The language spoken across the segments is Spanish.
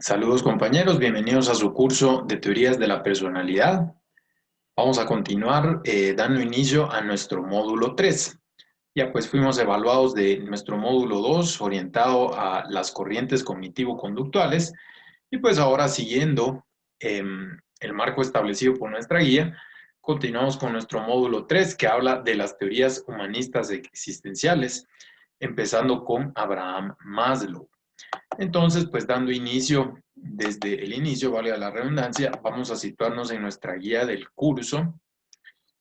Saludos compañeros, bienvenidos a su curso de teorías de la personalidad. Vamos a continuar dando inicio a nuestro módulo 3. Ya pues fuimos evaluados de nuestro módulo 2 orientado a las corrientes cognitivo-conductuales y pues ahora siguiendo el marco establecido por nuestra guía, continuamos con nuestro módulo 3 que habla de las teorías humanistas existenciales, empezando con Abraham Maslow. Entonces, pues dando inicio, desde el inicio, valga la redundancia, vamos a situarnos en nuestra guía del curso.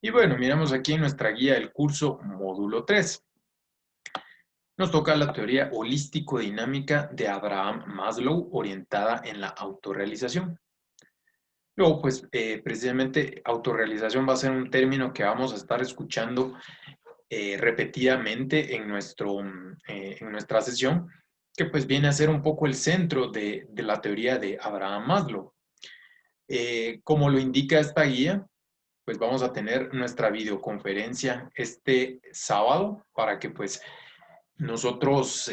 Y bueno, miramos aquí en nuestra guía del curso, módulo 3. Nos toca la teoría holístico-dinámica de Abraham Maslow, orientada en la autorrealización. Luego, pues, precisamente, autorrealización va a ser un término que vamos a estar escuchando repetidamente en nuestra sesión, que pues viene a ser un poco el centro de la teoría de Abraham Maslow. Como lo indica esta guía, pues vamos a tener nuestra videoconferencia este sábado para que pues nosotros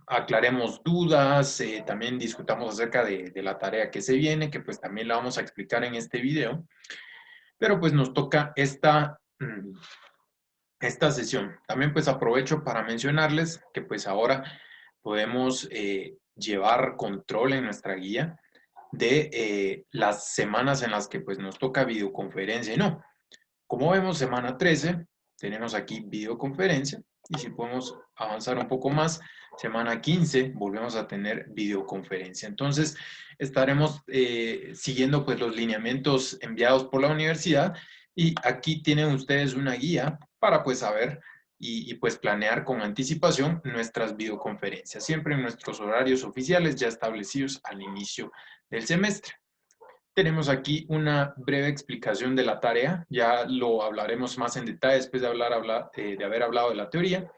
aclaremos dudas, también discutamos acerca de la tarea que se viene, que pues también la vamos a explicar en este video, pero pues nos toca esta sesión. También pues aprovecho para mencionarles que pues ahora podemos llevar control en nuestra guía de las semanas en las que pues nos toca videoconferencia y no. Como vemos, semana 13 tenemos aquí videoconferencia y si podemos avanzar un poco más, semana 15 volvemos a tener videoconferencia. Entonces estaremos siguiendo pues los lineamientos enviados por la universidad y aquí tienen ustedes una guía para pues saber pues planear con anticipación nuestras videoconferencias, siempre en nuestros horarios oficiales ya establecidos al inicio del semestre. Tenemos aquí una breve explicación de la tarea, ya lo hablaremos más en detalle después de haber hablado de la teoría.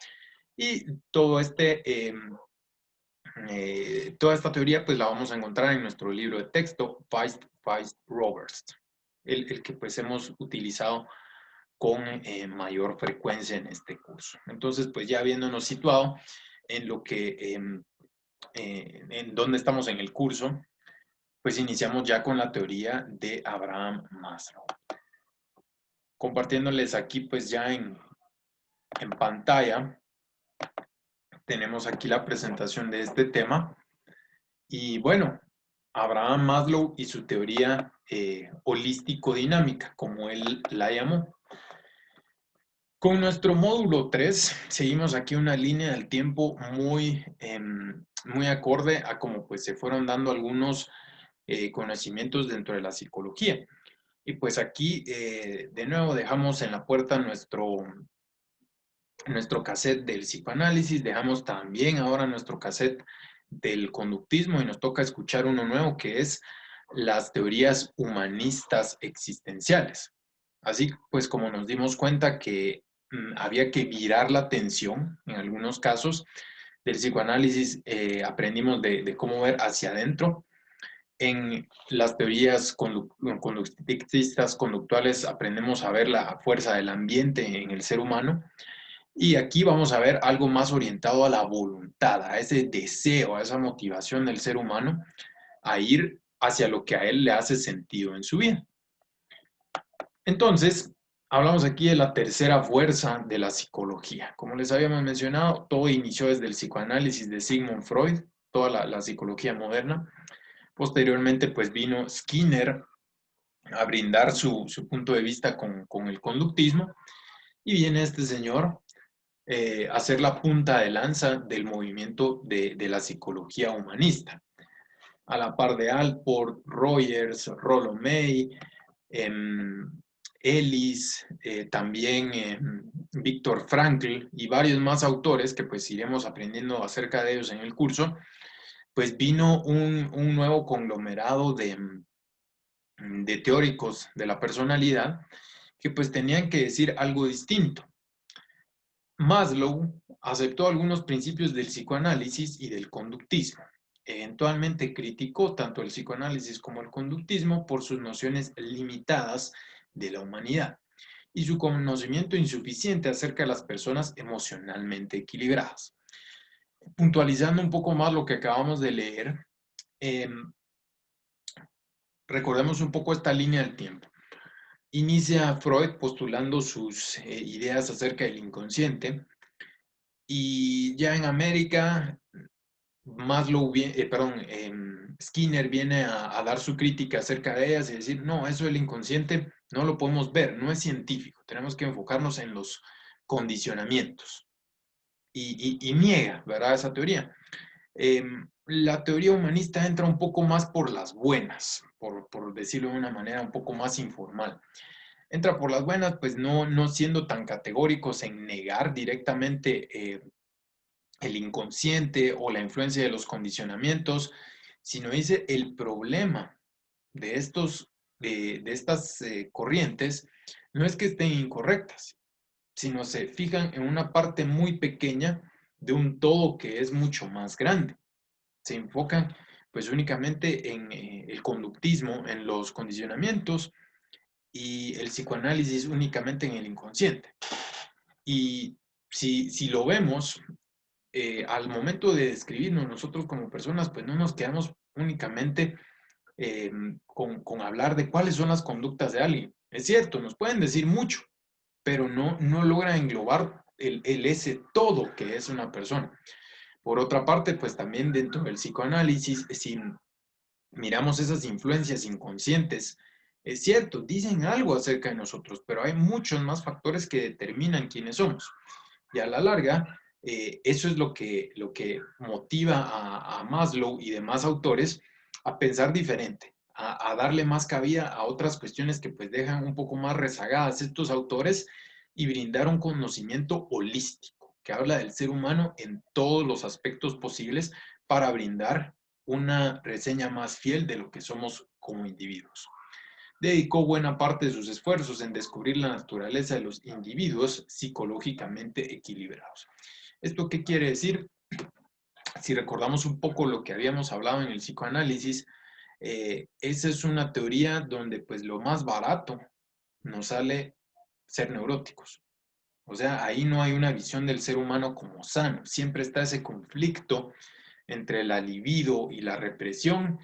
Y toda esta teoría pues la vamos a encontrar en nuestro libro de texto, Feist-Roberts, el que pues hemos utilizado con mayor frecuencia en este curso. Entonces pues ya habiéndonos situado en lo que, en dónde estamos en el curso, pues iniciamos ya con la teoría de Abraham Maslow. Compartiéndoles aquí pues ya en pantalla, tenemos aquí la presentación de este tema. Y bueno, Abraham Maslow y su teoría holístico-dinámica, como él la llamó. Con nuestro módulo 3 seguimos aquí una línea del tiempo muy acorde a cómo pues se fueron dando algunos conocimientos dentro de la psicología. Y pues aquí de nuevo dejamos en la puerta nuestro cassette del psicoanálisis, dejamos también ahora nuestro cassette del conductismo y nos toca escuchar uno nuevo que es las teorías humanistas existenciales. Así pues como nos dimos cuenta que había que virar la atención en algunos casos del psicoanálisis, aprendimos de cómo ver hacia adentro. En las teorías conductistas conductuales aprendemos a ver la fuerza del ambiente en el ser humano. Y aquí vamos a ver algo más orientado a la voluntad, a ese deseo, a esa motivación del ser humano a ir hacia lo que a él le hace sentido en su vida. Entonces, hablamos aquí de la tercera fuerza de la psicología. Como les habíamos mencionado, todo inició desde el psicoanálisis de Sigmund Freud, toda la psicología moderna. Posteriormente, pues vino Skinner a brindar su punto de vista con el conductismo y viene este señor a ser la punta de lanza del movimiento de la psicología humanista. A la par de Alport, Rogers, Rollo May, Ellis, también Viktor Frankl y varios más autores que pues iremos aprendiendo acerca de ellos en el curso, pues vino un nuevo conglomerado de teóricos de la personalidad que pues tenían que decir algo distinto. Maslow aceptó algunos principios del psicoanálisis y del conductismo. Eventualmente criticó tanto el psicoanálisis como el conductismo por sus nociones limitadas de la humanidad y su conocimiento insuficiente acerca de las personas emocionalmente equilibradas. Puntualizando un poco más lo que acabamos de leer, Recordemos un poco esta línea del tiempo. Inicia Freud postulando sus ideas acerca del inconsciente y ya en América Skinner viene a dar su crítica acerca de ellas y decir, no, eso del inconsciente no lo podemos ver, no es científico, tenemos que enfocarnos en los condicionamientos. Y niega, ¿verdad?, esa teoría. La teoría humanista entra un poco más por las buenas, por decirlo de una manera un poco más informal. Entra por las buenas, pues no siendo tan categóricos en negar directamente el inconsciente o la influencia de los condicionamientos, sino dice el problema de estas corrientes no es que estén incorrectas, sino se fijan en una parte muy pequeña de un todo que es mucho más grande. Se enfocan pues únicamente en el conductismo, en los condicionamientos y el psicoanálisis únicamente en el inconsciente. Y si lo vemos, al momento de describirnos nosotros como personas, pues no nos quedamos únicamente con hablar de cuáles son las conductas de alguien. Es cierto, nos pueden decir mucho, pero no logra englobar ese todo que es una persona. Por otra parte, pues también dentro del psicoanálisis, si miramos esas influencias inconscientes, es cierto, dicen algo acerca de nosotros, pero hay muchos más factores que determinan quiénes somos. Y a la larga, eso es lo que motiva a Maslow y demás autores a pensar diferente, a darle más cabida a otras cuestiones que pues dejan un poco más rezagadas estos autores y brindar un conocimiento holístico que habla del ser humano en todos los aspectos posibles para brindar una reseña más fiel de lo que somos como individuos. Dedicó buena parte de sus esfuerzos en descubrir la naturaleza de los individuos psicológicamente equilibrados. ¿Esto qué quiere decir? Si recordamos un poco lo que habíamos hablado en el psicoanálisis, esa es una teoría donde pues lo más barato nos sale ser neuróticos. O sea, ahí no hay una visión del ser humano como sano. Siempre está ese conflicto entre la libido y la represión,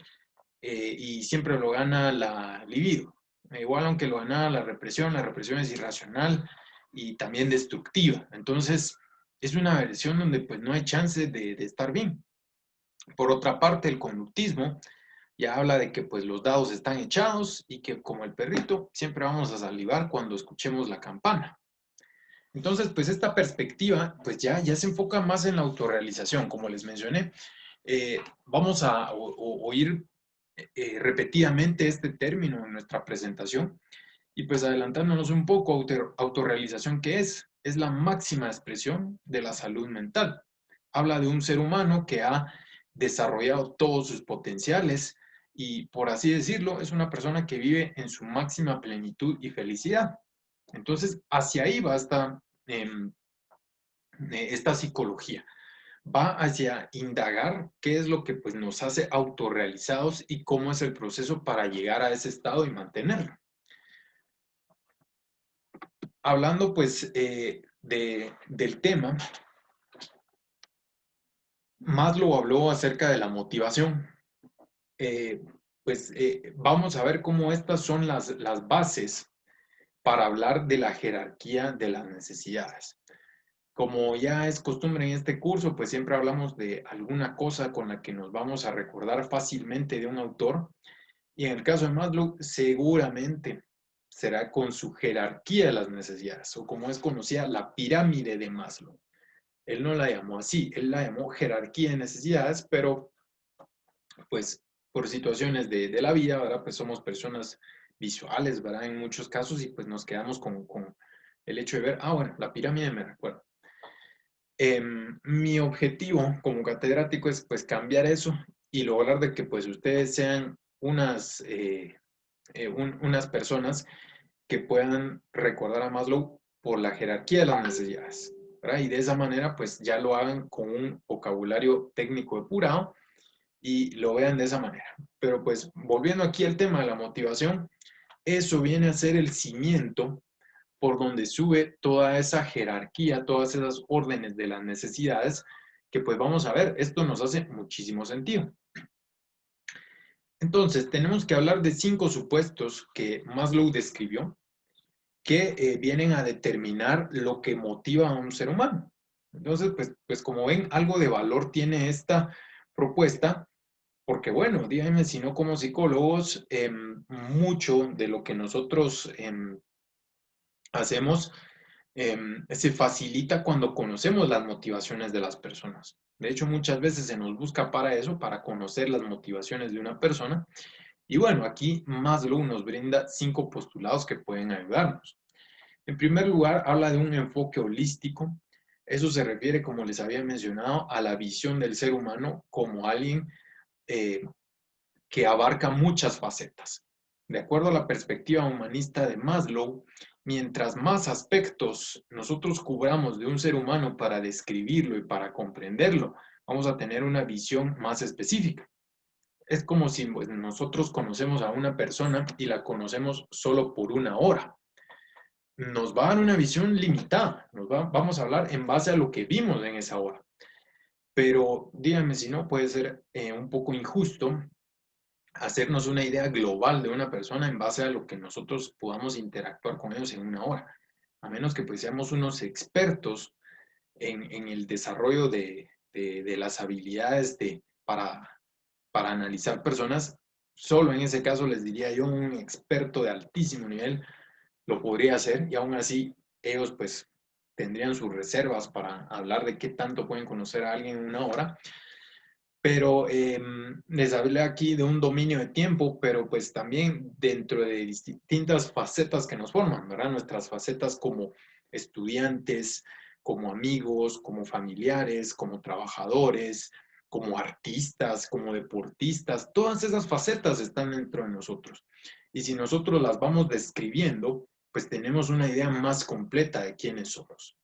y siempre lo gana la libido. Igual aunque lo gana la represión es irracional y también destructiva. Entonces, es una versión donde pues no hay chance de estar bien. Por otra parte, el conductismo ya habla de que pues los dados están echados y que como el perrito siempre vamos a salivar cuando escuchemos la campana. Entonces, pues esta perspectiva pues ya se enfoca más en la autorrealización, como les mencioné. Vamos a oír repetidamente este término en nuestra presentación y pues adelantándonos un poco, autorrealización, ¿qué es? Es la máxima expresión de la salud mental. Habla de un ser humano que ha desarrollado todos sus potenciales y, por así decirlo, es una persona que vive en su máxima plenitud y felicidad. Entonces, hacia ahí va esta psicología. Va hacia indagar qué es lo que pues, nos hace autorrealizados y cómo es el proceso para llegar a ese estado y mantenerlo. Hablando pues del tema, Maslow habló acerca de la motivación. Vamos a ver cómo estas son las bases para hablar de la jerarquía de las necesidades. Como ya es costumbre en este curso, pues siempre hablamos de alguna cosa con la que nos vamos a recordar fácilmente de un autor. Y en el caso de Maslow, seguramente será con su jerarquía de las necesidades, o como es conocida, la pirámide de Maslow. Él no la llamó así, él la llamó jerarquía de necesidades, pero pues por situaciones de la vida, ¿verdad? Pues somos personas visuales, ¿verdad? En muchos casos y pues nos quedamos con el hecho de ver, bueno, la pirámide me recuerda. Mi objetivo como catedrático es pues cambiar eso y lograr de que pues ustedes sean unas personas que puedan recordar a Maslow por la jerarquía de las necesidades, ¿verdad? Y de esa manera pues ya lo hagan con un vocabulario técnico depurado y lo vean de esa manera. Pero pues volviendo aquí al tema de la motivación, eso viene a ser el cimiento por donde sube toda esa jerarquía, todas esas órdenes de las necesidades, que pues vamos a ver, esto nos hace muchísimo sentido. Entonces, tenemos que hablar de 5 supuestos que Maslow describió que vienen a determinar lo que motiva a un ser humano. Entonces, pues como ven, algo de valor tiene esta propuesta, porque bueno, díganme si no como psicólogos, mucho de lo que nosotros hacemos se facilita cuando conocemos las motivaciones de las personas. De hecho, muchas veces se nos busca para eso, para conocer las motivaciones de una persona. Y bueno, aquí Maslow nos brinda 5 postulados que pueden ayudarnos. En primer lugar, habla de un enfoque holístico. Eso se refiere, como les había mencionado, a la visión del ser humano como alguien eh, que abarca muchas facetas. De acuerdo a la perspectiva humanista de Maslow, mientras más aspectos nosotros cubramos de un ser humano para describirlo y para comprenderlo, vamos a tener una visión más específica. Es como si pues, nosotros conocemos a una persona y la conocemos solo por una hora. Nos va a dar una visión limitada, vamos a hablar en base a lo que vimos en esa hora. Pero díganme si no, puede ser un poco injusto hacernos una idea global de una persona en base a lo que nosotros podamos interactuar con ellos en una hora, a menos que pues seamos unos expertos en el desarrollo de las habilidades para analizar personas. Solo en ese caso les diría yo, un experto de altísimo nivel lo podría hacer y aún así ellos pues tendrían sus reservas para hablar de qué tanto pueden conocer a alguien en una hora. Pero les hablé aquí de un dominio de tiempo, pero pues también dentro de distintas facetas que nos forman, ¿verdad? Nuestras facetas como estudiantes, como amigos, como familiares, como trabajadores, como artistas, como deportistas, todas esas facetas están dentro de nosotros. Y si nosotros las vamos describiendo, pues tenemos una idea más completa de quiénes somos.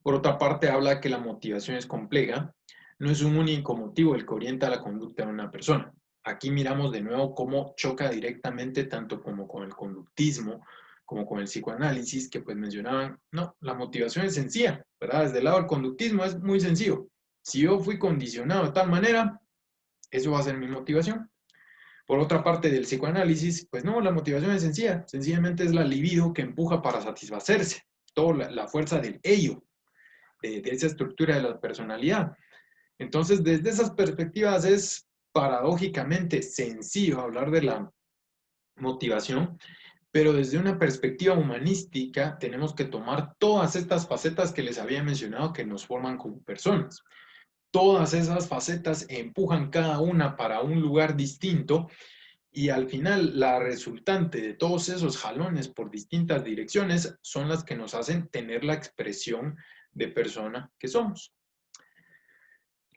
Por otra parte, habla que la motivación es compleja, no es un único motivo el que orienta la conducta de una persona. Aquí miramos de nuevo cómo choca directamente tanto como con el conductismo, como con el psicoanálisis, que pues mencionaban, no, la motivación es sencilla, ¿verdad? Desde el lado del conductismo es muy sencillo. Si yo fui condicionado de tal manera, eso va a ser mi motivación. Por otra parte del psicoanálisis, pues no, la motivación es sencilla, sencillamente es la libido que empuja para satisfacerse, toda la fuerza del ello, de esa estructura de la personalidad. Entonces, desde esas perspectivas es paradójicamente sencillo hablar de la motivación, pero desde una perspectiva humanística tenemos que tomar todas estas facetas que les había mencionado que nos forman como personas. Todas esas facetas empujan cada una para un lugar distinto y al final la resultante de todos esos jalones por distintas direcciones son las que nos hacen tener la expresión de persona que somos.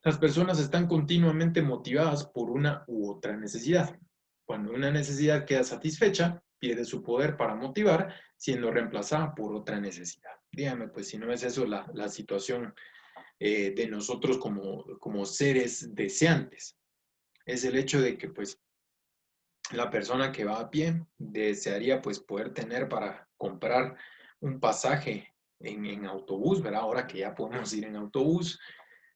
Las personas están continuamente motivadas por una u otra necesidad. Cuando una necesidad queda satisfecha, pierde su poder para motivar, siendo reemplazada por otra necesidad. Dígame, pues, si no es eso la situación de nosotros como seres deseantes. Es el hecho de que, pues, la persona que va a pie desearía, pues, poder tener para comprar un pasaje en autobús, ¿verdad? Ahora que ya podemos ir en autobús,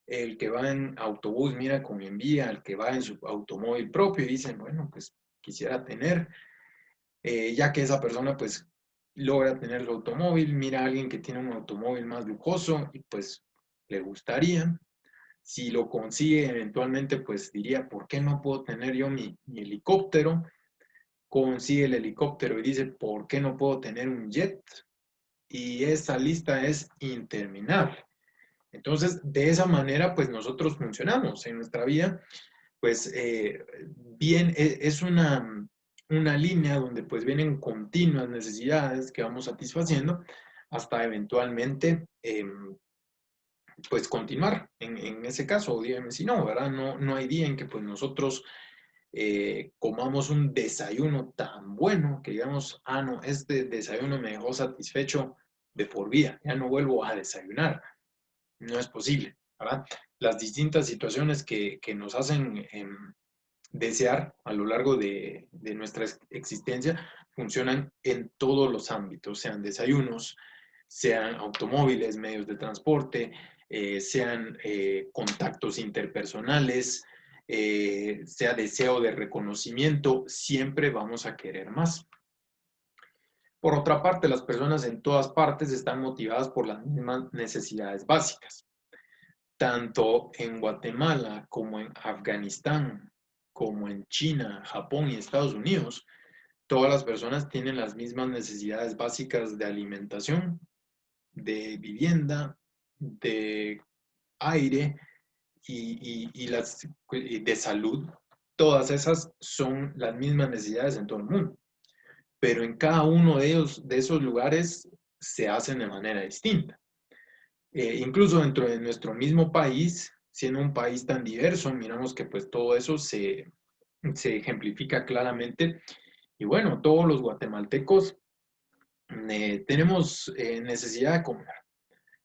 el que va en autobús mira con envidia al que va en su automóvil propio y dicen, bueno, pues quisiera tener, ya que esa persona pues logra tener su automóvil, mira a alguien que tiene un automóvil más lujoso y pues le gustaría. Si lo consigue eventualmente, pues diría, ¿por qué no puedo tener yo mi helicóptero? Consigue el helicóptero y dice, ¿por qué no puedo tener un jet? Y esa lista es interminable. Entonces, de esa manera, pues nosotros funcionamos en nuestra vida, pues bien, es una línea donde pues vienen continuas necesidades que vamos satisfaciendo hasta eventualmente, pues continuar en ese caso, o dígame si no, ¿verdad? No hay día en que pues nosotros comamos un desayuno tan bueno que digamos, ah, no, este desayuno me dejó satisfecho de por vida, ya no vuelvo a desayunar. No es posible, ¿verdad? Las distintas situaciones que nos hacen desear a lo largo de nuestra existencia funcionan en todos los ámbitos, sean desayunos, sean automóviles, medios de transporte, sean contactos interpersonales, sea deseo de reconocimiento, siempre vamos a querer más. Por otra parte, las personas en todas partes están motivadas por las mismas necesidades básicas. Tanto en Guatemala como en Afganistán, como en China, Japón y Estados Unidos, todas las personas tienen las mismas necesidades básicas de alimentación, de vivienda, de aire y de salud. Todas esas son las mismas necesidades en todo el mundo, pero en cada uno de esos lugares se hacen de manera distinta. Incluso dentro de nuestro mismo país, siendo un país tan diverso, miramos que pues todo eso se ejemplifica claramente. Y bueno, todos los guatemaltecos tenemos necesidad de comer.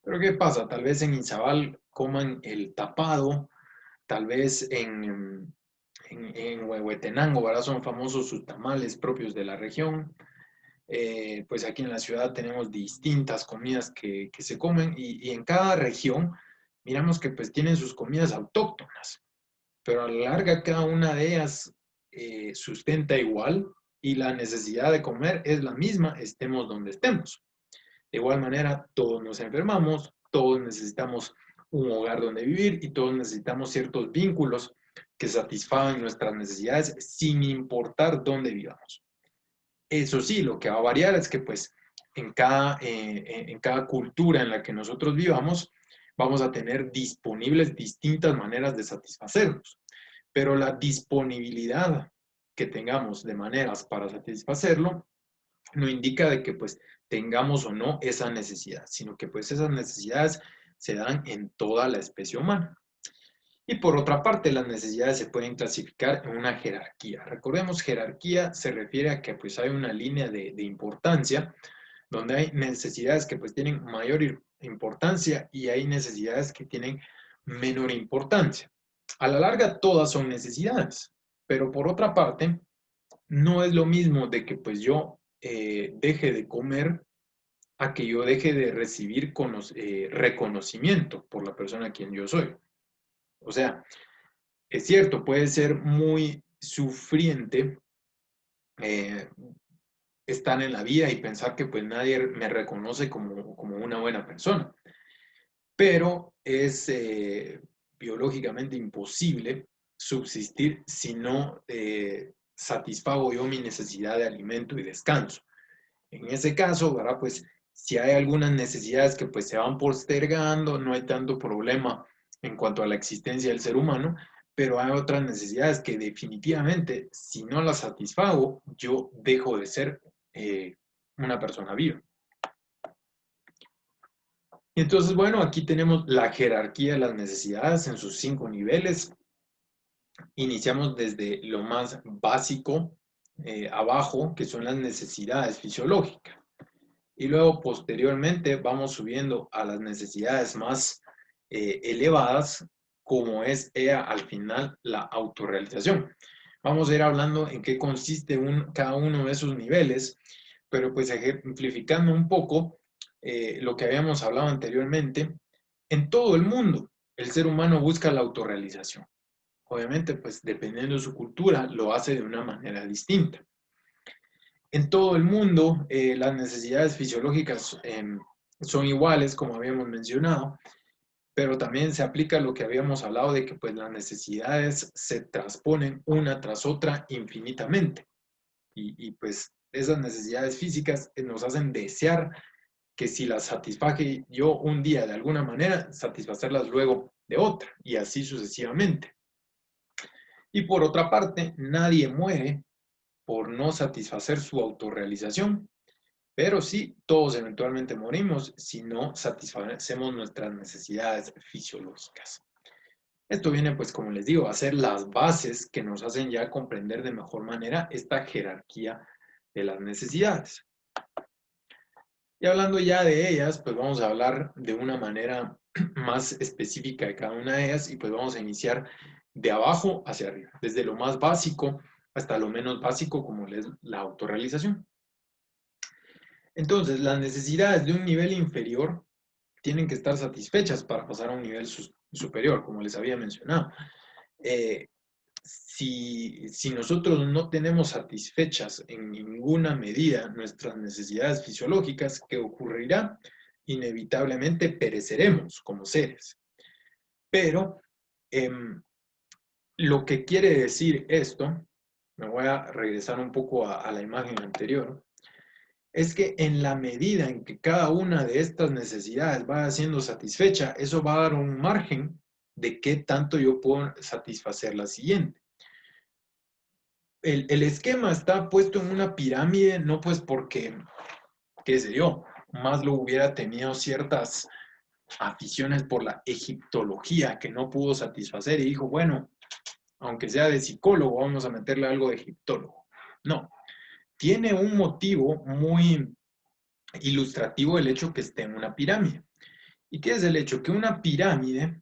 Pero ¿qué pasa? Tal vez en Izabal coman el tapado, tal vez en Huehuetenango, ¿verdad? Son famosos sus tamales propios de la región. Pues aquí en la ciudad tenemos distintas comidas que se comen y en cada región miramos que pues tienen sus comidas autóctonas, pero a la larga cada una de ellas sustenta igual y la necesidad de comer es la misma, estemos donde estemos. De igual manera, todos nos enfermamos, todos necesitamos un hogar donde vivir y todos necesitamos ciertos vínculos que satisfagan nuestras necesidades sin importar dónde vivamos. Eso sí, lo que va a variar es que pues en cada cultura en la que nosotros vivamos vamos a tener disponibles distintas maneras de satisfacernos, pero la disponibilidad que tengamos de maneras para satisfacerlo no indica de que pues tengamos o no esa necesidad, sino que pues esas necesidades se dan en toda la especie humana. Y por otra parte, las necesidades se pueden clasificar en una jerarquía. Recordemos, jerarquía se refiere a que pues hay una línea de importancia donde hay necesidades que pues tienen mayor importancia y hay necesidades que tienen menor importancia. A la larga todas son necesidades, pero por otra parte, no es lo mismo de que pues yo deje de comer a que yo deje de recibir reconocimiento por la persona a quien yo soy. O sea, es cierto, puede ser muy sufriente eh, estar en la vida y pensar que pues nadie me reconoce como una buena persona, pero es biológicamente imposible subsistir si no satisfago yo mi necesidad de alimento y descanso. En ese caso, ¿verdad? Pues si hay algunas necesidades que pues se van postergando, no hay tanto problema en cuanto a la existencia del ser humano, pero hay otras necesidades que definitivamente, si no las satisfago, yo dejo de ser una persona viva. Entonces, bueno, aquí tenemos la jerarquía de las necesidades en sus 5 niveles. Iniciamos desde lo más básico, abajo, que son las necesidades fisiológicas. Y luego posteriormente vamos subiendo a las necesidades más elevadas, como es al final la autorrealización. Vamos a ir hablando en qué consiste cada uno de esos niveles, pero pues ejemplificando un poco lo que habíamos hablado anteriormente, en todo el mundo el ser humano busca la autorrealización. Obviamente, pues dependiendo de su cultura, lo hace de una manera distinta. En todo el mundo, las necesidades fisiológicas son iguales, como habíamos mencionado, pero también se aplica lo que habíamos hablado de que pues, las necesidades se transponen una tras otra infinitamente. Pues esas necesidades físicas nos hacen desear que si las satisfaje yo un día de alguna manera, satisfacerlas luego de otra, y así sucesivamente. Y por otra parte, nadie muere por no satisfacer su autorrealización, pero sí, todos eventualmente morimos si no satisfacemos nuestras necesidades fisiológicas. Esto viene, pues, como les digo, a ser las bases que nos hacen ya comprender de mejor manera esta jerarquía de las necesidades. Y hablando ya de ellas, pues vamos a hablar de una manera más específica de cada una de ellas y pues vamos a iniciar de abajo hacia arriba, desde lo más básico hasta lo menos básico como es la autorrealización. Entonces, las necesidades de un nivel inferior tienen que estar satisfechas para pasar a un nivel superior, como les había mencionado. si nosotros no tenemos satisfechas en ninguna medida nuestras necesidades fisiológicas, ¿qué ocurrirá? Inevitablemente pereceremos como seres. Pero lo que quiere decir esto, me voy a regresar un poco a la imagen anterior, es que en la medida en que cada una de estas necesidades vaya siendo satisfecha, eso va a dar un margen de qué tanto yo puedo satisfacer la siguiente. El esquema está puesto en una pirámide, no pues porque, qué sé yo, Maslow hubiera tenido ciertas aficiones por la egiptología que no pudo satisfacer y dijo, bueno, aunque sea de psicólogo, vamos a meterle algo de egiptólogo. No, tiene un motivo muy ilustrativo el hecho que esté en una pirámide. ¿Y qué es el hecho? Que una pirámide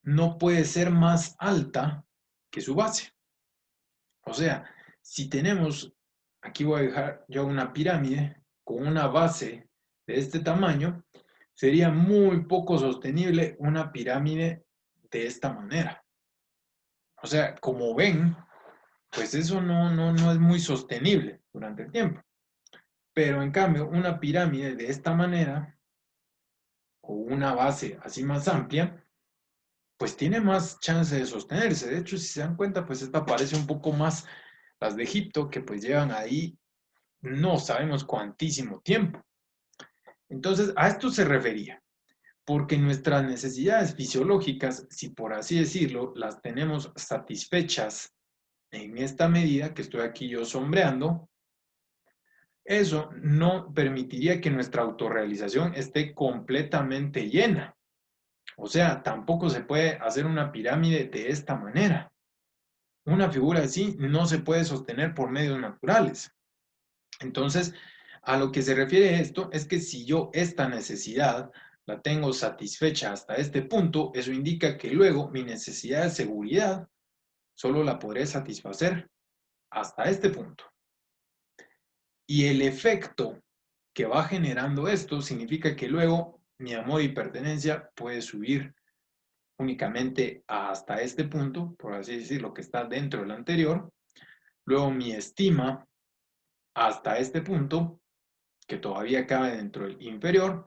no puede ser más alta que su base. O sea, si tenemos, aquí voy a dejar yo una pirámide con una base de este tamaño, sería muy poco sostenible una pirámide de esta manera. O sea, como ven, pues eso no es muy sostenible durante el tiempo. Pero en cambio, una pirámide de esta manera, o una base así más amplia, pues tiene más chance de sostenerse. De hecho, si se dan cuenta, pues esta parece un poco más las de Egipto, que pues llevan ahí no sabemos cuantísimo tiempo. Entonces, a esto se refería, porque nuestras necesidades fisiológicas, si por así decirlo, las tenemos satisfechas en esta medida que estoy aquí yo sombreando, eso no permitiría que nuestra autorrealización esté completamente llena. O sea, tampoco se puede hacer una pirámide de esta manera. Una figura así no se puede sostener por medios naturales. Entonces, a lo que se refiere esto es que si yo esta necesidad la tengo satisfecha hasta este punto, eso indica que luego mi necesidad de seguridad solo la podré satisfacer hasta este punto. Y el efecto que va generando esto significa que luego mi amor y pertenencia puede subir únicamente hasta este punto, por así decirlo, que está dentro del anterior. Luego mi estima hasta este punto, que todavía cabe dentro del inferior.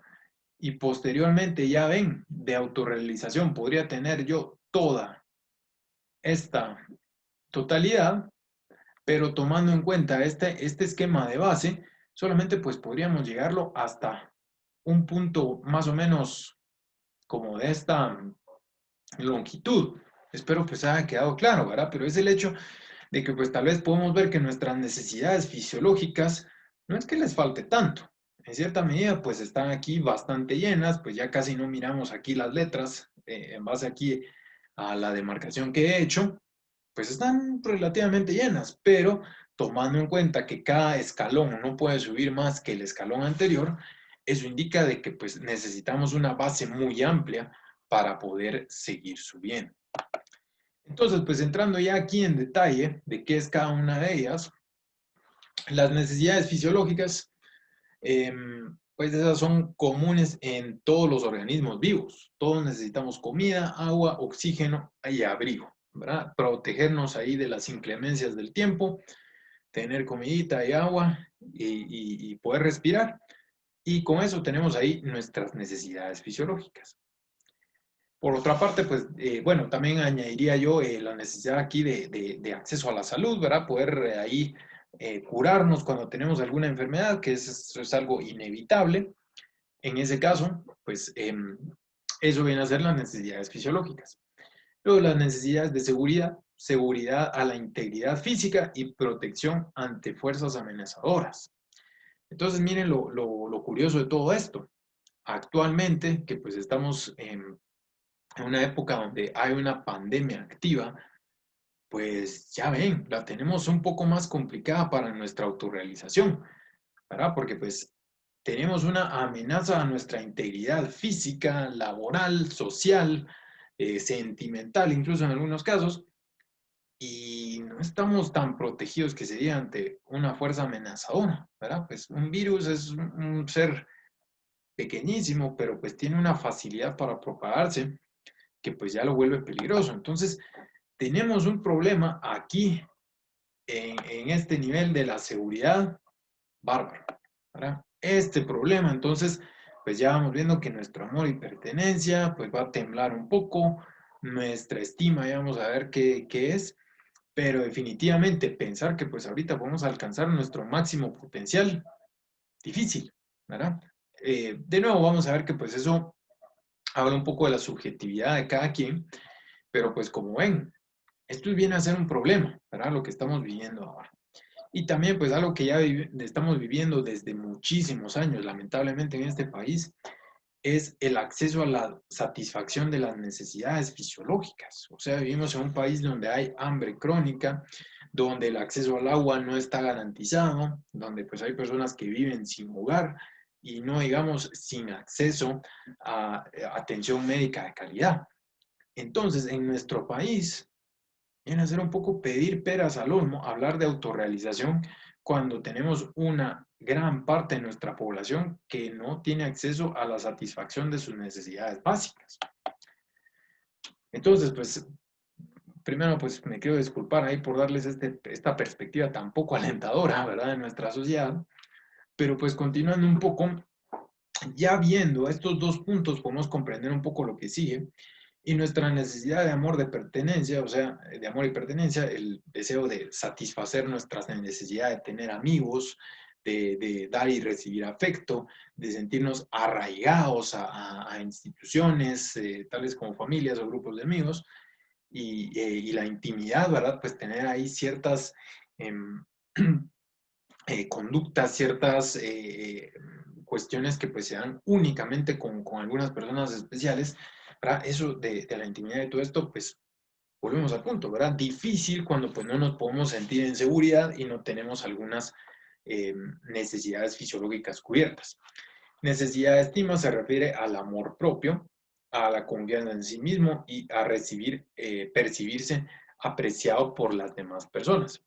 Y posteriormente, ya ven, de autorrealización podría tener yo toda esta totalidad, pero tomando en cuenta este esquema de base, solamente pues podríamos llegarlo hasta un punto más o menos como de esta longitud. Espero pues haya quedado claro, ¿verdad? Pero es el hecho de que pues tal vez podemos ver que nuestras necesidades fisiológicas no es que les falte tanto. En cierta medida pues están aquí bastante llenas, pues ya casi no miramos aquí las letras en base aquí a la demarcación que he hecho, pues están relativamente llenas, pero tomando en cuenta que cada escalón no puede subir más que el escalón anterior, eso indica de que pues necesitamos una base muy amplia para poder seguir subiendo. Entonces, pues entrando ya aquí en detalle de qué es cada una de ellas, las necesidades fisiológicas, pues esas son comunes en todos los organismos vivos. Todos necesitamos comida, agua, oxígeno y abrigo, ¿verdad? Protegernos ahí de las inclemencias del tiempo, tener comidita y agua y poder respirar. Y con eso tenemos ahí nuestras necesidades fisiológicas. Por otra parte, pues, bueno, también añadiría yo la necesidad aquí de acceso a la salud, ¿verdad? Poder ahí curarnos cuando tenemos alguna enfermedad, que es algo inevitable. En ese caso, pues, eso viene a ser las necesidades fisiológicas. Luego, las necesidades de seguridad, seguridad a la integridad física y protección ante fuerzas amenazadoras. Entonces, miren lo curioso de todo esto. Actualmente, que pues estamos en una época donde hay una pandemia activa, pues ya ven, la tenemos un poco más complicada para nuestra autorrealización, ¿verdad? Porque pues tenemos una amenaza a nuestra integridad física, laboral, social, sentimental, incluso en algunos casos, y no estamos tan protegidos que sería ante una fuerza amenazadora, ¿verdad? Pues un virus es un ser pequeñísimo, pero pues tiene una facilidad para propagarse que pues ya lo vuelve peligroso. Entonces, tenemos un problema aquí en este nivel de la seguridad bárbaro, ¿verdad? Este problema, entonces, pues ya vamos viendo que nuestro amor y pertenencia, pues va a temblar un poco, nuestra estima, ya vamos a ver qué es, pero definitivamente pensar que pues ahorita podemos alcanzar nuestro máximo potencial, difícil, ¿verdad? De nuevo vamos a ver que pues eso habla un poco de la subjetividad de cada quien, pero pues como ven, esto viene a ser un problema, ¿verdad? Lo que estamos viviendo ahora. Y también pues algo que ya estamos viviendo desde muchísimos años, lamentablemente en este país, es el acceso a la satisfacción de las necesidades fisiológicas. O sea, vivimos en un país donde hay hambre crónica, donde el acceso al agua no está garantizado, donde pues hay personas que viven sin hogar y no digamos sin acceso a atención médica de calidad. Entonces, en nuestro país, viene a ser un poco pedir peras al olmo, hablar de autorrealización cuando tenemos una gran parte de nuestra población que no tiene acceso a la satisfacción de sus necesidades básicas. Entonces, pues, primero, pues me quiero disculpar ahí por darles esta perspectiva tan poco alentadora, ¿verdad?, de nuestra sociedad, pero pues continuando un poco, ya viendo estos dos puntos, podemos comprender un poco lo que sigue, y nuestra necesidad de amor, de pertenencia, o sea, de amor y pertenencia, el deseo de satisfacer nuestras necesidades de tener amigos, de dar y recibir afecto, de sentirnos arraigados a instituciones, tales como familias o grupos de amigos, y la intimidad, ¿verdad? Pues tener ahí ciertas conductas, ciertas cuestiones que pues se dan únicamente con algunas personas especiales, ¿verdad? Eso de la intimidad de todo esto, pues volvemos al punto, ¿verdad? Difícil cuando pues no nos podemos sentir en seguridad y no tenemos algunas necesidades fisiológicas cubiertas. Necesidad de estima se refiere al amor propio, a la confianza en sí mismo y a percibirse apreciado por las demás personas.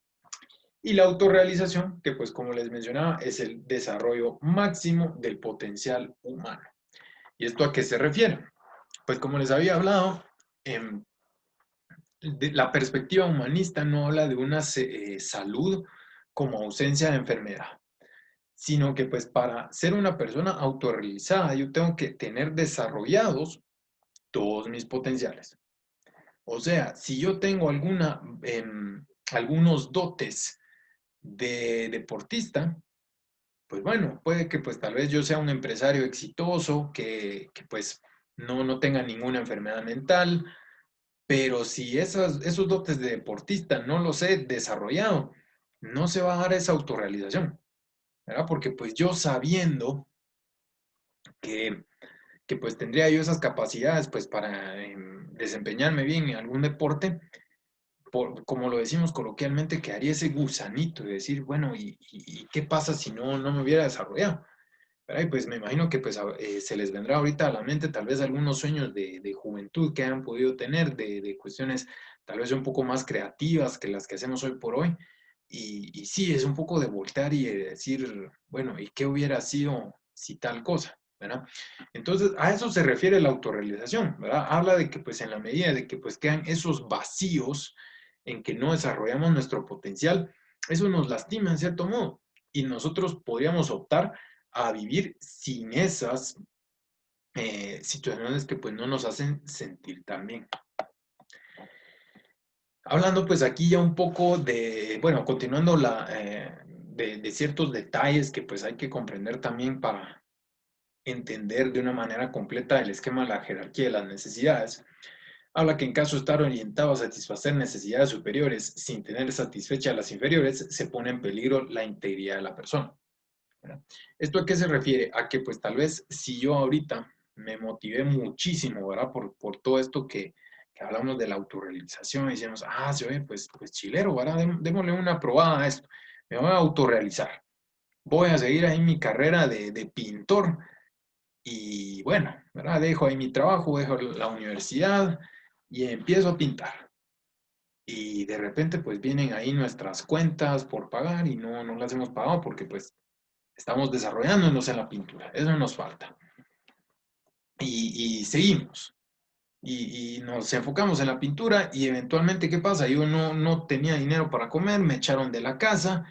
Y la autorrealización, que pues como les mencionaba, es el desarrollo máximo del potencial humano. ¿Y esto a qué se refiere? Pues como les había hablado, la perspectiva humanista no habla de una salud como ausencia de enfermedad, sino que pues para ser una persona autorrealizada yo tengo que tener desarrollados todos mis potenciales. O sea, si yo tengo algunos dotes de deportista, pues bueno, puede que pues tal vez yo sea un empresario exitoso, que pues no tenga ninguna enfermedad mental, pero si esos dotes de deportista no los he desarrollado, no se va a dar esa autorrealización, ¿verdad? Porque pues yo sabiendo que, que pues tendría yo esas capacidades pues para desempeñarme bien en algún deporte, como lo decimos coloquialmente, quedaría ese gusanito de decir, bueno, ¿y qué pasa si no me hubiera desarrollado? ¿Verdad? Y pues me imagino que pues se les vendrá ahorita a la mente tal vez algunos sueños de juventud que han podido tener, de cuestiones tal vez un poco más creativas que las que hacemos hoy por hoy. Y sí, es un poco de voltear y de decir, bueno, ¿y qué hubiera sido si tal cosa? ¿Verdad? Entonces, a eso se refiere la autorrealización, ¿verdad? Habla de que pues en la medida de que pues quedan esos vacíos en que no desarrollamos nuestro potencial, eso nos lastima en cierto modo. Y nosotros podríamos optar a vivir sin esas situaciones que pues no nos hacen sentir tan bien. Hablando pues aquí ya un poco de, bueno, continuando de ciertos detalles que pues hay que comprender también para entender de una manera completa el esquema de la jerarquía de las necesidades. Habla que en caso de estar orientado a satisfacer necesidades superiores sin tener satisfechas las inferiores, se pone en peligro la integridad de la persona. ¿Verdad? ¿Esto a qué se refiere? A que pues tal vez si yo ahorita me motivé muchísimo, ¿verdad? Por todo esto que hablamos de la autorrealización, y decíamos, se oye, pues chilero, ¿verdad? Démosle una probada a esto. Me voy a autorrealizar. Voy a seguir ahí mi carrera de pintor y bueno, ¿verdad? Dejo ahí mi trabajo, dejo la universidad y empiezo a pintar. Y de repente pues vienen ahí nuestras cuentas por pagar y no las hemos pagado porque pues estamos desarrollándonos en la pintura, eso nos falta. Y seguimos. y nos enfocamos en la pintura y eventualmente, ¿qué pasa? Yo no tenía dinero para comer, me echaron de la casa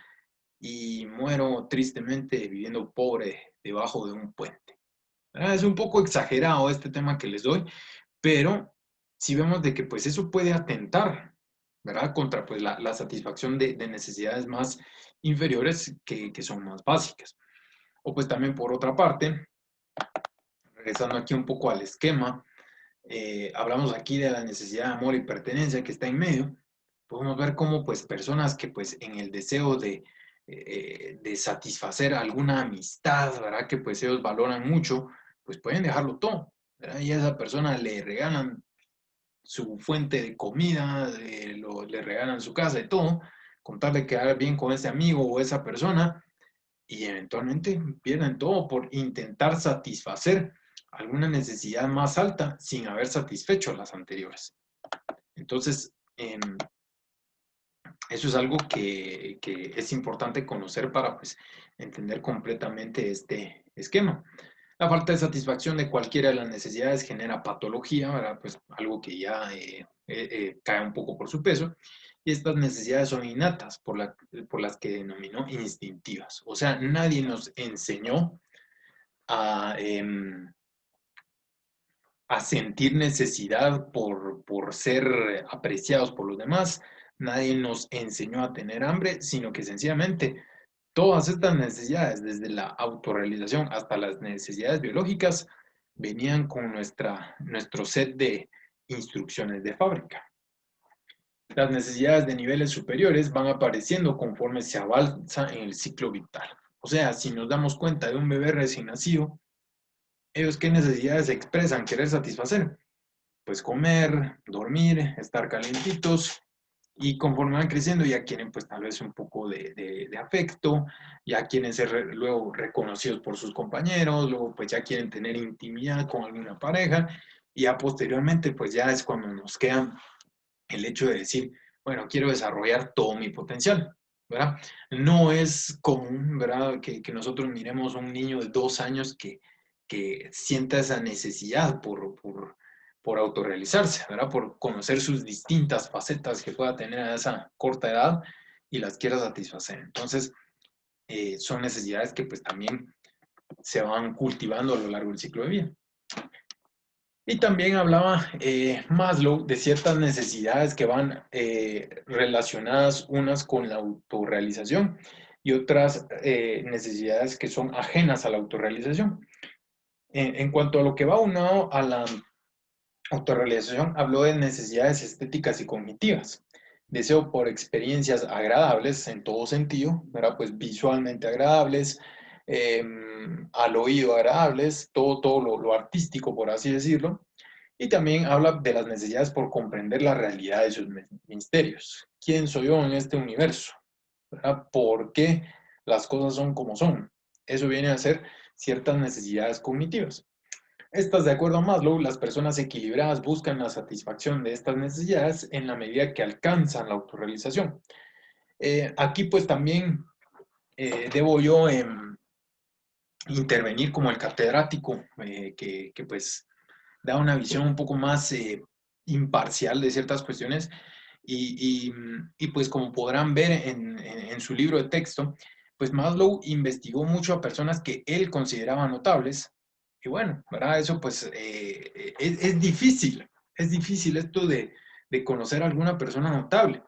y muero tristemente viviendo pobre debajo de un puente. Es un poco exagerado este tema que les doy, pero si vemos de que pues eso puede atentar, ¿verdad? Contra pues la satisfacción de necesidades más inferiores que son más básicas. O pues también por otra parte, regresando aquí un poco al esquema, hablamos aquí de la necesidad de amor y pertenencia que está en medio. Podemos ver cómo pues personas que pues en el deseo de satisfacer alguna amistad, ¿verdad? Que pues ellos valoran mucho, pues pueden dejarlo todo, ¿verdad? Y a esa persona le regalan su fuente de comida, le regalan su casa y todo, con tal de quedar bien con ese amigo o esa persona, y eventualmente pierden todo por intentar satisfacer alguna necesidad más alta sin haber satisfecho las anteriores. Entonces, eso es algo que es importante conocer para pues, entender completamente este esquema. La falta de satisfacción de cualquiera de las necesidades genera patología, ¿verdad? Pues algo que ya cae un poco por su peso. Y estas necesidades son innatas, por las que denominó instintivas. O sea, nadie nos enseñó a, a sentir necesidad por ser apreciados por los demás. Nadie nos enseñó a tener hambre, sino que sencillamente todas estas necesidades, desde la autorrealización hasta las necesidades biológicas, venían con nuestro set de instrucciones de fábrica. Las necesidades de niveles superiores van apareciendo conforme se avanza en el ciclo vital. O sea, si nos damos cuenta de un bebé recién nacido, ellos qué necesidades expresan querer satisfacer. Pues comer, dormir, estar calentitos, y conforme van creciendo ya quieren pues tal vez un poco de afecto, ya quieren ser luego reconocidos por sus compañeros, luego pues ya quieren tener intimidad con alguna pareja, y ya posteriormente pues ya es cuando nos queda el hecho de decir, bueno, quiero desarrollar todo mi potencial, ¿verdad? No es común, ¿verdad? Que nosotros miremos a un niño de 2 años que sienta esa necesidad por autorrealizarse, ¿verdad? Por conocer sus distintas facetas que pueda tener a esa corta edad y las quiera satisfacer. Entonces, son necesidades que pues también se van cultivando a lo largo del ciclo de vida. Y también hablaba Maslow de ciertas necesidades que van relacionadas unas con la autorrealización y otras necesidades que son ajenas a la autorrealización. En cuanto a lo que va unado a la autorrealización, habló de necesidades estéticas y cognitivas. Deseo por experiencias agradables en todo sentido, ¿verdad? Pues visualmente agradables, eh, al oído agradables, todo lo artístico, por así decirlo. Y también habla de las necesidades por comprender la realidad de sus misterios. ¿Quién soy yo en este universo? ¿Verdad? ¿Por qué las cosas son como son? Eso viene a ser ciertas necesidades cognitivas. Estas, de acuerdo a Maslow, las personas equilibradas buscan la satisfacción de estas necesidades en la medida que alcanzan la autorrealización. Aquí pues también debo yo intervenir como el catedrático que pues da una visión un poco más imparcial de ciertas cuestiones y pues como podrán ver en su libro de texto, pues Maslow investigó mucho a personas que él consideraba notables y bueno, ¿verdad? Eso pues es difícil esto de conocer a alguna persona notable.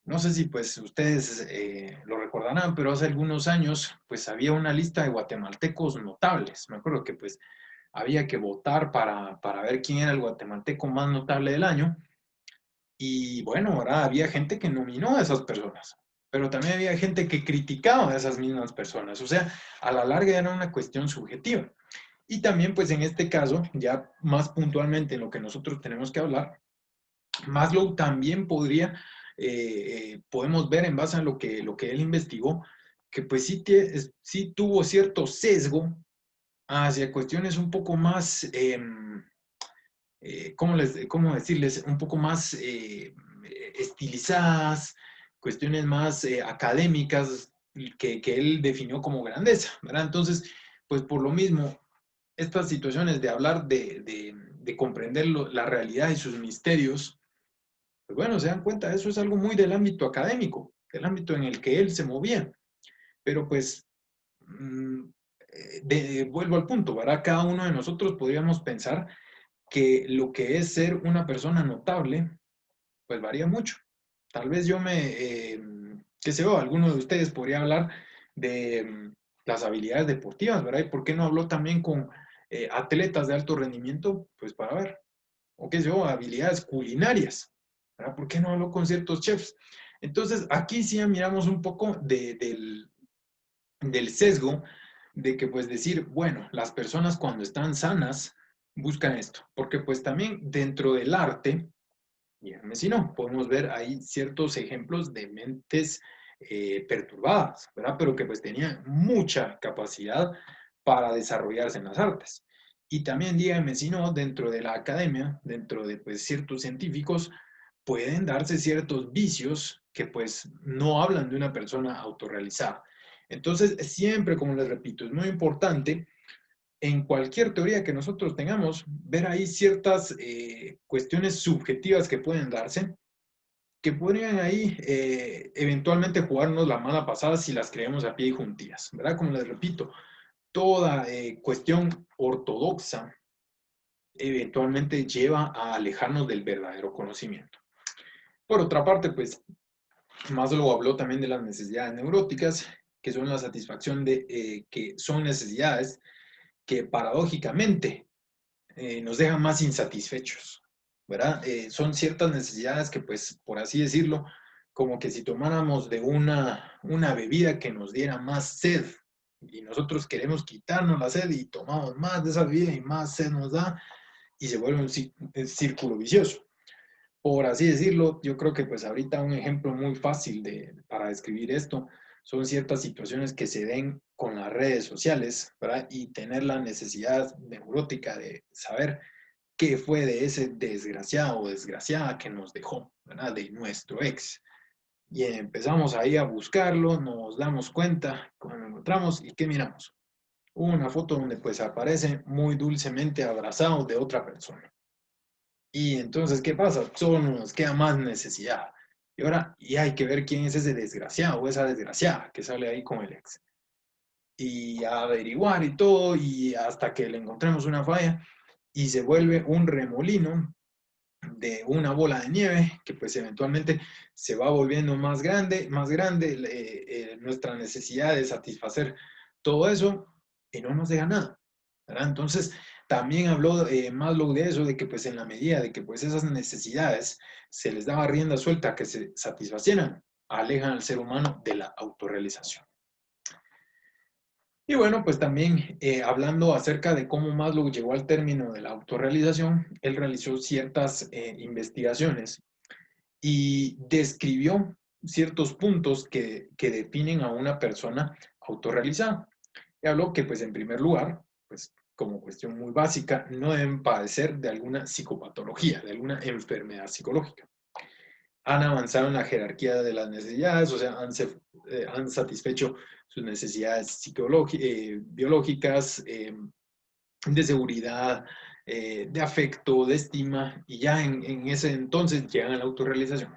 No sé si pues ustedes lo recordarán, pero hace algunos años pues había una lista de guatemaltecos notables. Me acuerdo que pues había que votar para ver quién era el guatemalteco más notable del año. Y bueno, ¿verdad? Había gente que nominó a esas personas, pero también había gente que criticaba a esas mismas personas. O sea, a la larga era una cuestión subjetiva. Y también, pues en este caso, ya más puntualmente en lo que nosotros tenemos que hablar, Maslow también podemos ver en base a lo que él investigó, que pues sí tuvo cierto sesgo hacia cuestiones un poco más, ¿cómo decirles? Un poco más estilizadas, cuestiones más académicas que él definió como grandeza, ¿verdad? Entonces, pues por lo mismo, estas situaciones de hablar de comprender la realidad y sus misterios, pues bueno, se dan cuenta, eso es algo muy del ámbito académico, del ámbito en el que él se movía. Pero pues, mm, vuelvo al punto, ¿verdad? Cada uno de nosotros podríamos pensar que lo que es ser una persona notable, pues varía mucho. Tal vez qué sé yo, alguno de ustedes podría hablar de las habilidades deportivas, ¿verdad? ¿Y por qué no habló también con atletas de alto rendimiento? Pues para ver, o qué sé yo, habilidades culinarias, ¿verdad? ¿Por qué no habló con ciertos chefs? Entonces, aquí sí miramos un poco del sesgo de que pues decir, bueno, las personas cuando están sanas buscan esto, porque pues también dentro del arte, díganme si no, podemos ver ahí ciertos ejemplos de mentes perturbadas, ¿verdad? Pero que pues tenían mucha capacidad para desarrollarse en las artes. Y también díganme si no, dentro de la academia, dentro de pues ciertos científicos, pueden darse ciertos vicios que pues no hablan de una persona autorrealizada. Entonces, siempre, como les repito, es muy importante en cualquier teoría que nosotros tengamos, ver ahí ciertas cuestiones subjetivas que pueden darse, que podrían ahí eventualmente jugarnos la mala pasada si las creemos a pie y juntillas, ¿verdad? Como les repito, toda cuestión ortodoxa eventualmente lleva a alejarnos del verdadero conocimiento. Por otra parte, pues Maslow habló también de las necesidades neuróticas, que son la satisfacción de que son necesidades que paradójicamente nos dejan más insatisfechos, ¿verdad? Son ciertas necesidades que, pues, por así decirlo, como que si tomáramos de una bebida que nos diera más sed y nosotros queremos quitarnos la sed y tomamos más de esa bebida y más sed nos da y se vuelve un círculo vicioso. Por así decirlo, yo creo que pues ahorita un ejemplo muy fácil para describir esto son ciertas situaciones que se den con las redes sociales, ¿verdad? Y tener la necesidad neurótica de saber qué fue de ese desgraciado o desgraciada que nos dejó, ¿verdad? De nuestro ex. Y empezamos ahí a buscarlo, nos damos cuenta cuando lo encontramos y ¿qué miramos? Una foto donde pues aparece muy dulcemente abrazado de otra persona. Y entonces, ¿qué pasa? Solo nos queda más necesidad. Y ahora, y hay que ver quién es ese desgraciado o esa desgraciada que sale ahí con el ex. Y a averiguar y todo, y hasta que le encontremos una falla, y se vuelve un remolino de una bola de nieve que pues eventualmente se va volviendo más grande, nuestra necesidad de satisfacer todo eso y no nos deja nada, ¿verdad? Entonces, también habló Maslow de eso, de que pues en la medida de que pues esas necesidades se les daba rienda suelta a que se satisfacieran, alejan al ser humano de la autorrealización. Y bueno, pues también hablando acerca de cómo Maslow llegó al término de la autorrealización, él realizó ciertas investigaciones y describió ciertos puntos que definen a una persona autorrealizada. Y habló que, pues, en primer lugar, pues, como cuestión muy básica, no deben padecer de alguna psicopatología, de alguna enfermedad psicológica. Han avanzado en la jerarquía de las necesidades, o sea, han satisfecho sus necesidades biológicas, de seguridad, de afecto, de estima, y ya en ese entonces llegan a la autorrealización.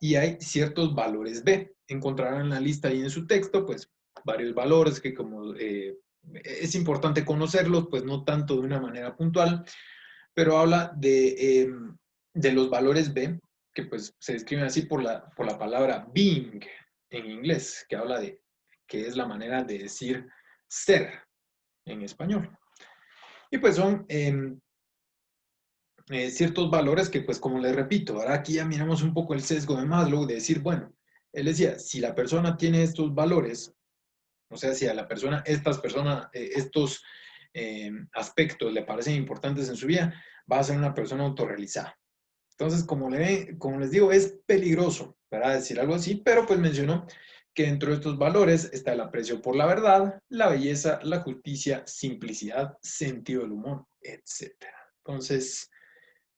Y hay ciertos valores B. Encontrarán en la lista y en su texto, pues, varios valores que como es importante conocerlos, pues no tanto de una manera puntual, pero habla de los valores B, que pues se describen así por la palabra being en inglés, que habla de, que es la manera de decir ser en español. Y pues son ciertos valores que, pues como les repito, ahora aquí ya miramos un poco el sesgo de Maslow de decir, bueno, él decía, si la persona tiene estos valores, o sea, si a la persona, estos aspectos le parecen importantes en su vida, va a ser una persona autorrealizada. Entonces, como les digo, es peligroso, ¿verdad? Decir algo así, pero pues mencionó que dentro de estos valores está el aprecio por la verdad, la belleza, la justicia, simplicidad, sentido del humor, etcétera. Entonces,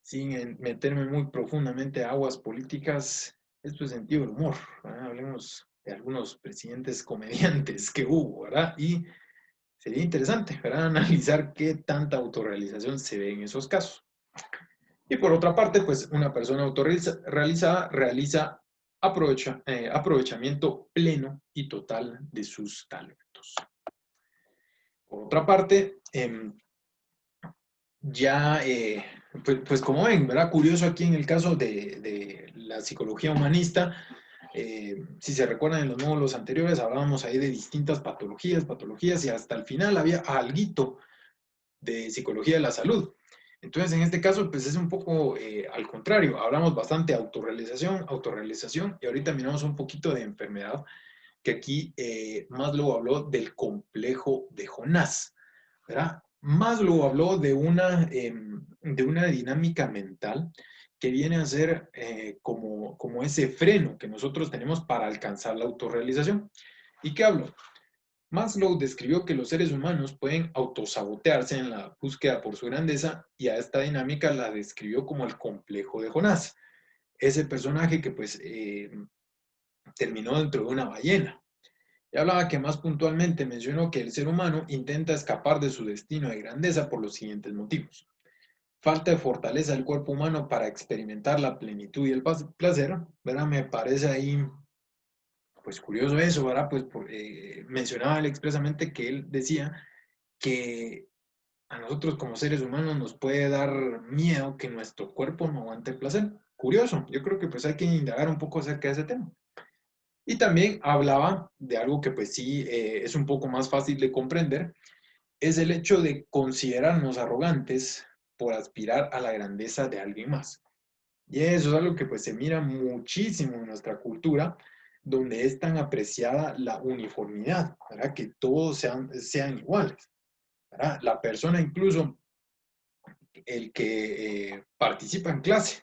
sin meterme muy profundamente a aguas políticas, esto es sentido del humor, ¿verdad? Hablemos de algunos presidentes comediantes que hubo, ¿verdad? Y Sería interesante, ¿verdad? Analizar qué tanta autorrealización se ve en esos casos. Y por otra parte, pues una persona autorrealizada realiza aprovechamiento pleno y total de sus talentos. Por otra parte, ya, pues como ven, ¿verdad? Curioso aquí en el caso de la psicología humanista, si se recuerdan en los módulos anteriores, hablábamos ahí de distintas patologías, y hasta el final había alguito de psicología de la salud. Entonces, en este caso, pues es un poco al contrario, hablamos bastante de autorrealización, y ahorita miramos un poquito de enfermedad, que aquí Maslow habló del complejo de Jonás, ¿verdad? Maslow habló de una dinámica mental que viene a ser como ese freno que nosotros tenemos para alcanzar la autorrealización. ¿Y qué habló? Maslow describió que los seres humanos pueden autosabotearse en la búsqueda por su grandeza, y a esta dinámica la describió como el complejo de Jonás, ese personaje que pues terminó dentro de una ballena. Y hablaba que más puntualmente mencionó que el ser humano intenta escapar de su destino de grandeza por los siguientes motivos: falta de fortaleza del cuerpo humano para experimentar la plenitud y el placer, ¿verdad? Me parece ahí pues curioso eso, ¿verdad? Pues mencionaba él expresamente que él decía que a nosotros como seres humanos nos puede dar miedo que nuestro cuerpo no aguante el placer. Curioso, yo creo que pues hay que indagar un poco acerca de ese tema. Y también hablaba de algo que pues sí es un poco más fácil de comprender, es el hecho de considerarnos arrogantes por aspirar a la grandeza de alguien más. Y eso es algo que pues se mira muchísimo en nuestra cultura, donde es tan apreciada la uniformidad, ¿verdad? Que todos sean iguales, ¿verdad? La persona incluso, el que participa en clase,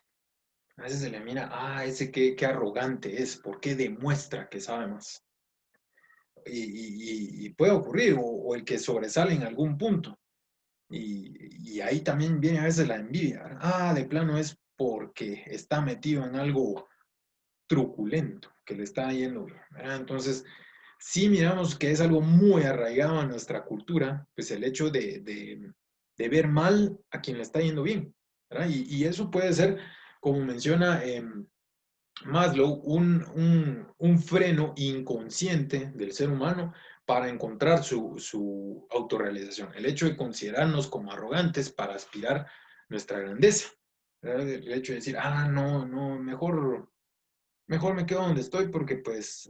a veces se le mira, ese qué arrogante es, ¿por qué demuestra que sabe más? Y puede ocurrir, o el que sobresale en algún punto. Y ahí también viene a veces la envidia, ¿verdad? De plano es porque está metido en algo truculento, que le está yendo bien, ¿verdad? Entonces, sí miramos que es algo muy arraigado en nuestra cultura, pues el hecho de ver mal a quien le está yendo bien, ¿verdad? Y eso puede ser, como menciona Maslow, un freno inconsciente del ser humano para encontrar su autorrealización. El hecho de considerarnos como arrogantes para aspirar nuestra grandeza. ¿Verdad? El hecho de decir, no, no, mejor me quedo donde estoy porque pues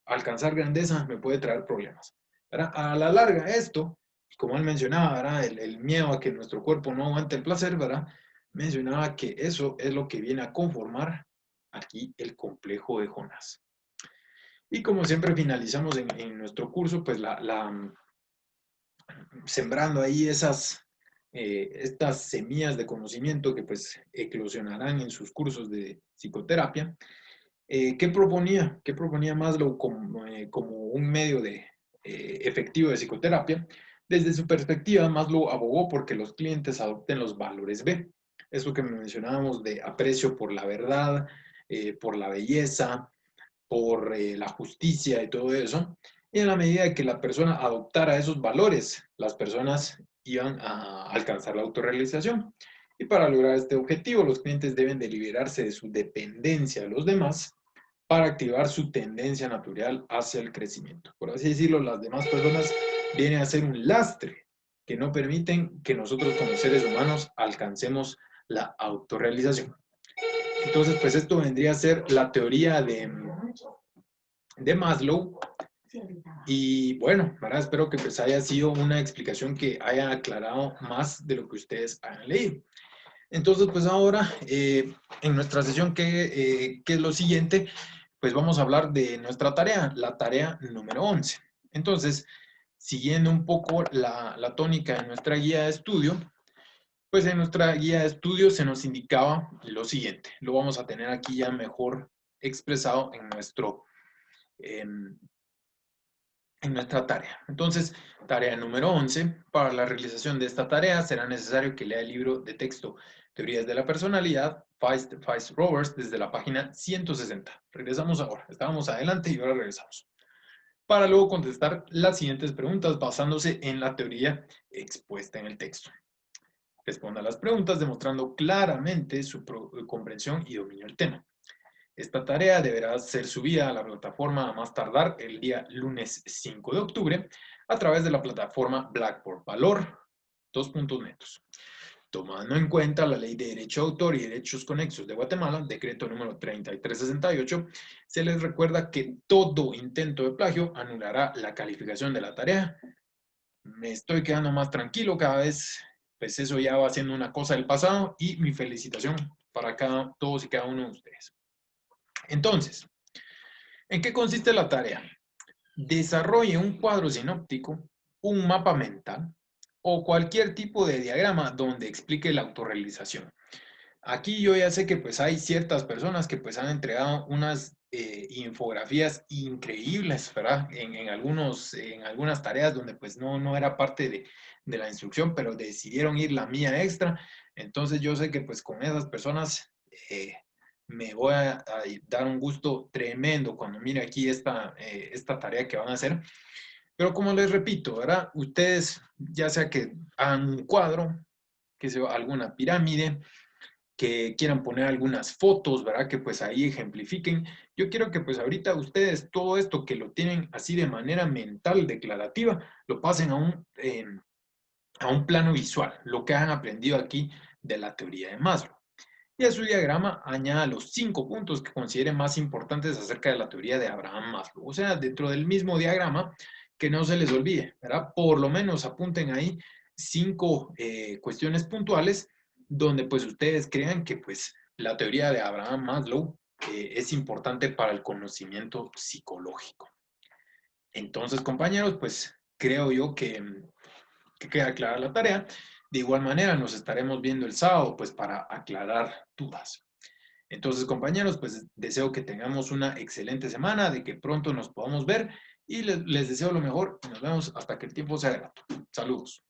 alcanzar grandeza me puede traer problemas. ¿Verdad? A la larga esto, como él mencionaba, ¿verdad? El miedo a que nuestro cuerpo no aguante el placer, ¿verdad? Mencionaba que eso es lo que viene a conformar aquí el complejo de Jonás. Y como siempre finalizamos en nuestro curso, pues sembrando ahí estas semillas de conocimiento que pues eclosionarán en sus cursos de psicoterapia. ¿Qué proponía? ¿Qué proponía Maslow como un medio efectivo de psicoterapia? Desde su perspectiva, Maslow abogó porque los clientes adopten los valores B. Eso que mencionábamos de aprecio por la verdad, por la belleza, por la justicia y todo eso. Y en la medida que la persona adoptara esos valores, las personas iban a alcanzar la autorrealización. Y para lograr este objetivo, los clientes deben de liberarse de su dependencia de los demás para activar su tendencia natural hacia el crecimiento. Por así decirlo, las demás personas vienen a ser un lastre que no permiten que nosotros como seres humanos alcancemos la autorrealización. Entonces, pues esto vendría a ser la teoría de Maslow. Y bueno, ¿verdad? Espero que pues haya sido una explicación que haya aclarado más de lo que ustedes han leído. Entonces, pues ahora, en nuestra sesión, que es lo siguiente, pues vamos a hablar de nuestra tarea, la tarea número 11. Entonces, siguiendo un poco la tónica de nuestra guía de estudio, pues en nuestra guía de estudio se nos indicaba lo siguiente. Lo vamos a tener aquí ya mejor expresado en nuestra tarea. Entonces, tarea número 11. Para la realización de esta tarea será necesario que lea el libro de texto Teorías de la Personalidad, Feist-Roberts, desde la página 160. Regresamos ahora. Estábamos adelante y ahora regresamos. para luego contestar las siguientes preguntas basándose en la teoría expuesta en el texto. Responda a las preguntas demostrando claramente su comprensión y dominio del tema. Esta tarea deberá ser subida a la plataforma a más tardar el día lunes 5 de octubre a través de la plataforma Blackboard. Valor, 2 puntos netos. Tomando en cuenta la Ley de Derecho de Autor y Derechos Conexos de Guatemala, decreto número 3368, se les recuerda que todo intento de plagio anulará la calificación de la tarea. Me estoy quedando más tranquilo cada vez, pues eso ya va siendo una cosa del pasado y mi felicitación para todos y cada uno de ustedes. Entonces, ¿en qué consiste la tarea? Desarrolle un cuadro sinóptico, un mapa mental o cualquier tipo de diagrama donde explique la autorrealización. Aquí yo ya sé que pues hay ciertas personas que pues han entregado unas infografías increíbles, ¿verdad? En algunas tareas donde pues no era parte de la instrucción, pero decidieron ir la mía extra. Entonces yo sé que pues con esas personas me voy a dar un gusto tremendo cuando mire aquí esta tarea que van a hacer. Pero como les repito, ¿verdad? Ustedes ya sea que hagan un cuadro, que sea alguna pirámide, que quieran poner algunas fotos, ¿verdad? Que pues ahí ejemplifiquen. Yo quiero que pues ahorita ustedes todo esto que lo tienen así de manera mental, declarativa, lo pasen a un plano visual, lo que han aprendido aquí de la teoría de Maslow. Y a su diagrama añada los 5 puntos que consideren más importantes acerca de la teoría de Abraham Maslow. O sea, dentro del mismo diagrama, que no se les olvide, ¿verdad? Por lo menos apunten ahí 5 cuestiones puntuales donde pues ustedes crean que pues la teoría de Abraham Maslow es importante para el conocimiento psicológico. Entonces, compañeros, pues creo yo que queda clara la tarea. De igual manera, nos estaremos viendo el sábado, pues para aclarar dudas. Entonces, compañeros, pues deseo que tengamos una excelente semana, de que pronto nos podamos ver y les deseo lo mejor. Nos vemos hasta que el tiempo sea grato. Saludos.